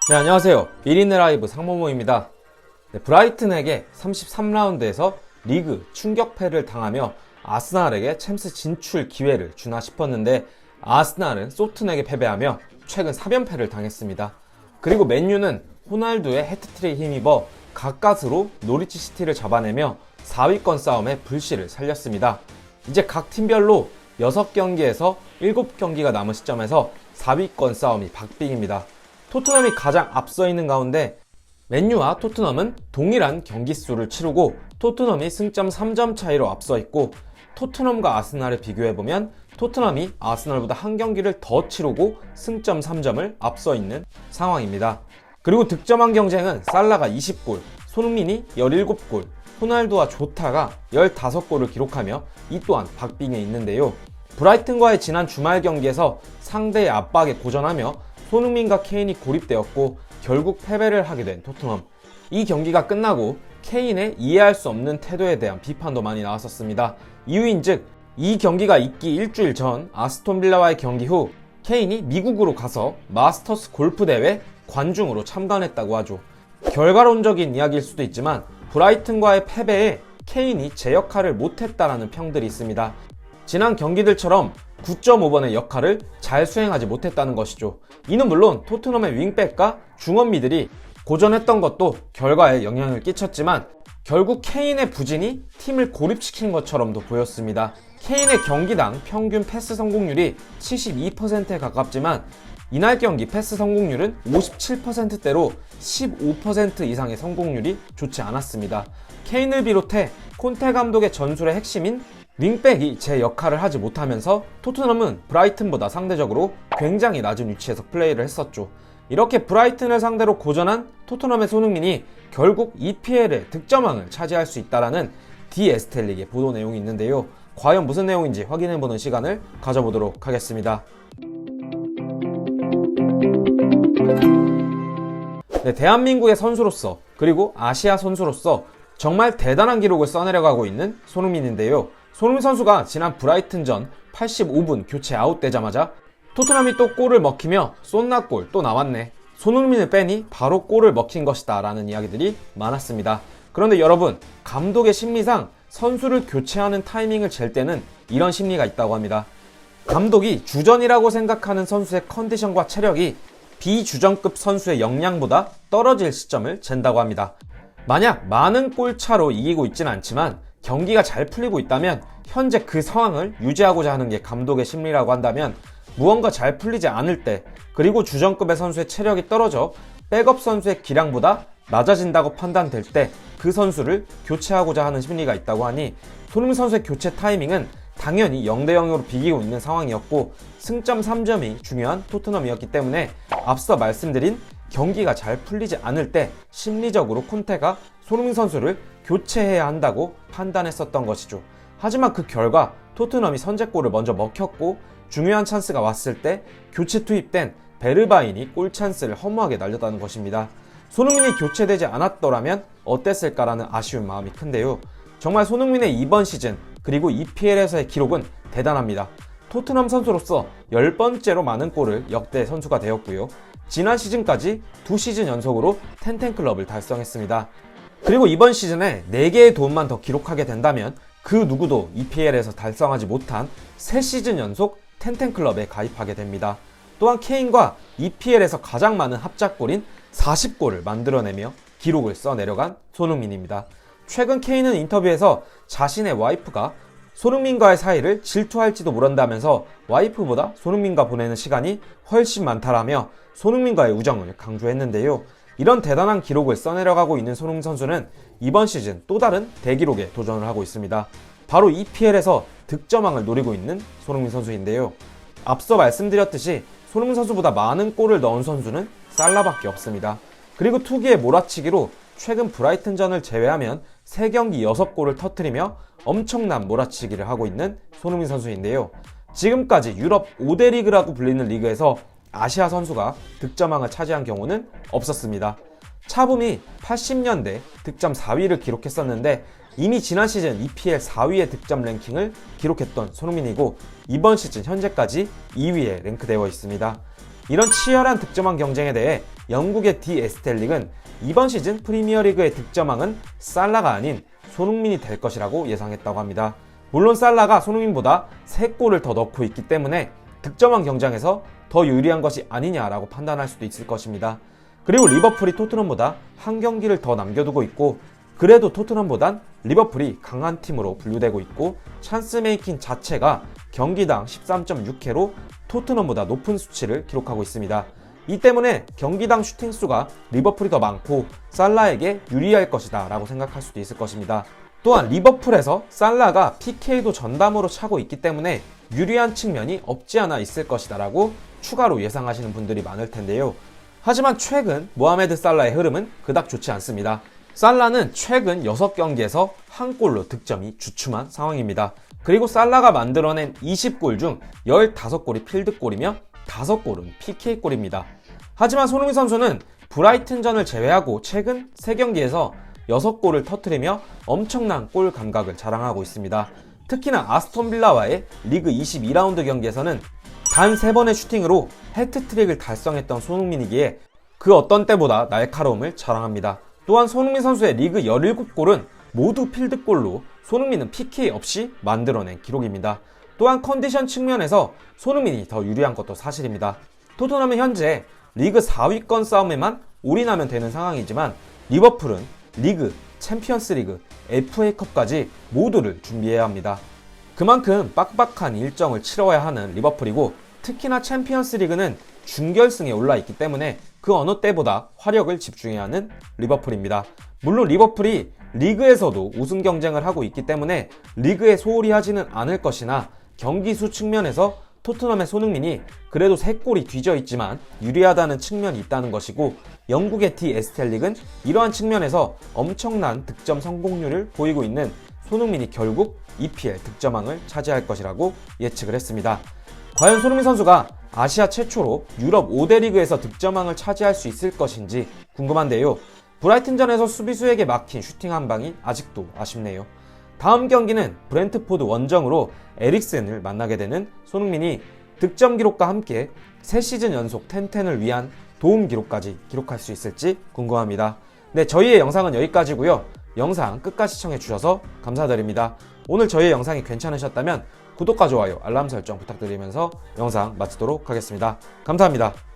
네, 안녕하세요. 1인의 라이브 상모모입니다. 네, 브라이튼에게 33라운드에서 리그 충격패를 당하며 아스날에게 챔스 진출 기회를 주나 싶었는데 아스날은 소튼에게 패배하며 최근 3연패를 당했습니다. 그리고 맨유는 호날두의 해트트릭에 힘입어 가까스로 노리치 시티를 잡아내며 4위권 싸움에 불씨를 살렸습니다. 이제 각 팀별로 6경기에서 7경기가 남은 시점에서 4위권 싸움이 박빙입니다. 토트넘이 가장 앞서 있는 가운데 맨유와 토트넘은 동일한 경기 수를 치르고 토트넘이 승점 3점 차이로 앞서 있고 토트넘과 아스날을 비교해보면 토트넘이 아스날보다 한 경기를 더 치르고 승점 3점을 앞서 있는 상황입니다. 그리고 득점왕 경쟁은 살라가 20골, 손흥민이 17골, 호날두와 조타가 15골을 기록하며 이 또한 박빙에 있는데요. 브라이튼과의 지난 주말 경기에서 상대의 압박에 고전하며 손흥민과 케인이 고립되었고 결국 패배를 하게 된 토트넘. 이 경기가 끝나고 케인의 이해할 수 없는 태도에 대한 비판도 많이 나왔었습니다. 이유인즉 이 경기가 있기 일주일 전 아스톤 빌라와의 경기 후 케인이 미국으로 가서 마스터스 골프 대회 관중으로 참관했다고 하죠. 결과론적인 이야기일 수도 있지만 브라이튼과의 패배에 케인이 제 역할을 못했다라는 평들이 있습니다. 지난 경기들처럼 9.5번의 역할을 잘 수행하지 못했다는 것이죠. 이는 물론 토트넘의 윙백과 중원미들이 고전했던 것도 결과에 영향을 끼쳤지만 결국 케인의 부진이 팀을 고립시킨 것처럼도 보였습니다. 케인의 경기당 평균 패스 성공률이 72%에 가깝지만 이날 경기 패스 성공률은 57%대로 15% 이상의 성공률이 좋지 않았습니다. 케인을 비롯해 콘테 감독의 전술의 핵심인 윙백이 제 역할을 하지 못하면서 토트넘은 브라이튼보다 상대적으로 굉장히 낮은 위치에서 플레이를 했었죠. 이렇게 브라이튼을 상대로 고전한 토트넘의 손흥민이 결국 EPL의 득점왕을 차지할 수 있다라는 디 에스텔릭의 보도 내용이 있는데요. 과연 무슨 내용인지 확인해보는 시간을 가져보도록 하겠습니다. 네, 대한민국의 선수로서 그리고 아시아 선수로서 정말 대단한 기록을 써내려가고 있는 손흥민인데요. 손흥민 선수가 지난 브라이튼전 85분 교체 아웃되자마자 토트넘이 또 골을 먹히며 쏜나골 또 나왔네, 손흥민을 빼니 바로 골을 먹힌 것이다 라는 이야기들이 많았습니다. 그런데 여러분, 감독의 심리상 선수를 교체하는 타이밍을 잴 때는 이런 심리가 있다고 합니다. 감독이 주전이라고 생각하는 선수의 컨디션과 체력이 비주전급 선수의 역량보다 떨어질 시점을 잰다고 합니다. 만약 많은 골차로 이기고 있진 않지만 경기가 잘 풀리고 있다면 현재 그 상황을 유지하고자 하는 게 감독의 심리라고 한다면 무언가 잘 풀리지 않을 때 그리고 주전급의 선수의 체력이 떨어져 백업 선수의 기량보다 낮아진다고 판단될 때 그 선수를 교체하고자 하는 심리가 있다고 하니 손흥민 선수의 교체 타이밍은 당연히 0대0으로 비기고 있는 상황이었고 승점 3점이 중요한 토트넘이었기 때문에 앞서 말씀드린 경기가 잘 풀리지 않을 때 심리적으로 콘테가 손흥민 선수를 교체해야 한다고 판단했었던 것이죠. 하지만 그 결과 토트넘이 선제골을 먼저 먹혔고 중요한 찬스가 왔을 때 교체 투입된 베르바인이 골 찬스를 허무하게 날렸다는 것입니다. 손흥민이 교체되지 않았더라면 어땠을까라는 아쉬운 마음이 큰데요. 정말 손흥민의 이번 시즌 그리고 EPL에서의 기록은 대단합니다. 토트넘 선수로서 10번째로 많은 골을 역대 선수가 되었고요. 지난 시즌까지 2시즌 연속으로 텐텐클럽을 달성했습니다. 그리고 이번 시즌에 4개의 도움만 더 기록하게 된다면 그 누구도 EPL에서 달성하지 못한 3시즌 연속 텐텐클럽에 가입하게 됩니다. 또한 케인과 EPL에서 가장 많은 합작골인 40골을 만들어내며 기록을 써내려간 손흥민입니다. 최근 케인은 인터뷰에서 자신의 와이프가 손흥민과의 사이를 질투할지도 모른다면서 와이프보다 손흥민과 보내는 시간이 훨씬 많다라며 손흥민과의 우정을 강조했는데요. 이런 대단한 기록을 써내려가고 있는 손흥민 선수는 이번 시즌 또 다른 대기록에 도전을 하고 있습니다. 바로 EPL에서 득점왕을 노리고 있는 손흥민 선수인데요. 앞서 말씀드렸듯이 손흥민 선수보다 많은 골을 넣은 선수는 살라밖에 없습니다. 그리고 투기의 몰아치기로 최근 브라이튼전을 제외하면 3경기 6골을 터뜨리며 엄청난 몰아치기를 하고 있는 손흥민 선수인데요. 지금까지 유럽 5대 리그라고 불리는 리그에서 아시아 선수가 득점왕을 차지한 경우는 없었습니다. 차붐이 80년대 득점 4위를 기록했었는데 이미 지난 시즌 EPL 4위의 득점 랭킹을 기록했던 손흥민이고 이번 시즌 현재까지 2위에 랭크되어 있습니다. 이런 치열한 득점왕 경쟁에 대해 영국의 디 에스텔릭은 이번 시즌 프리미어리그의 득점왕은 살라가 아닌 손흥민이 될 것이라고 예상했다고 합니다. 물론 살라가 손흥민보다 3골을 더 넣고 있기 때문에 득점왕 경쟁에서 더 유리한 것이 아니냐라고 판단할 수도 있을 것입니다. 그리고 리버풀이 토트넘보다 한 경기를 더 남겨두고 있고, 그래도 토트넘보단 리버풀이 강한 팀으로 분류되고 있고, 찬스 메이킹 자체가 경기당 13.6회로 토트넘보다 높은 수치를 기록하고 있습니다. 이 때문에 경기당 슈팅 수가 리버풀이 더 많고 살라에게 유리할 것이다 라고 생각할 수도 있을 것입니다. 또한 리버풀에서 살라가 PK도 전담으로 차고 있기 때문에 유리한 측면이 없지 않아 있을 것이다 라고 추가로 예상하시는 분들이 많을 텐데요. 하지만 최근 모하메드 살라의 흐름은 그닥 좋지 않습니다. 살라는 최근 6경기에서 한 골로 득점이 주춤한 상황입니다. 그리고 살라가 만들어낸 20골 중 15골이 필드골이며 5골은 PK골입니다. 하지만 손흥민 선수는 브라이튼전을 제외하고 최근 3경기에서 6골을 터뜨리며 엄청난 골 감각을 자랑하고 있습니다. 특히나 아스톤 빌라와의 리그 22라운드 경기에서는 단 3번의 슈팅으로 해트트릭을 달성했던 손흥민이기에 그 어떤 때보다 날카로움을 자랑합니다. 또한 손흥민 선수의 리그 17골은 모두 필드골로 손흥민은 PK 없이 만들어낸 기록입니다. 또한 컨디션 측면에서 손흥민이 더 유리한 것도 사실입니다. 토트넘은 현재 리그 4위권 싸움에만 올인하면 되는 상황이지만 리버풀은 리그, 챔피언스리그, FA컵까지 모두를 준비해야 합니다. 그만큼 빡빡한 일정을 치러야 하는 리버풀이고, 특히나 챔피언스리그는 준결승에 올라 있기 때문에 그 어느 때보다 화력을 집중해야 하는 리버풀입니다. 물론 리버풀이 리그에서도 우승 경쟁을 하고 있기 때문에 리그에 소홀히 하지는 않을 것이나, 경기 수 측면에서 토트넘의 손흥민이 그래도 3골이 뒤져 있지만 유리하다는 측면이 있다는 것이고, 영국의 디 에스텔릭은 이러한 측면에서 엄청난 득점 성공률을 보이고 있는 손흥민이 결국 EPL 득점왕을 차지할 것이라고 예측을 했습니다. 과연 손흥민 선수가 아시아 최초로 유럽 5대 리그에서 득점왕을 차지할 수 있을 것인지 궁금한데요. 브라이튼전에서 수비수에게 막힌 슈팅 한 방이 아직도 아쉽네요. 다음 경기는 브렌트포드 원정으로 에릭센을 만나게 되는 손흥민이 득점 기록과 함께 3시즌 연속 10-10을 위한 도움 기록까지 기록할 수 있을지 궁금합니다. 네, 저희의 영상은 여기까지고요. 영상 끝까지 시청해주셔서 감사드립니다. 오늘 저희의 영상이 괜찮으셨다면 구독과 좋아요, 알람 설정 부탁드리면서 영상 마치도록 하겠습니다. 감사합니다.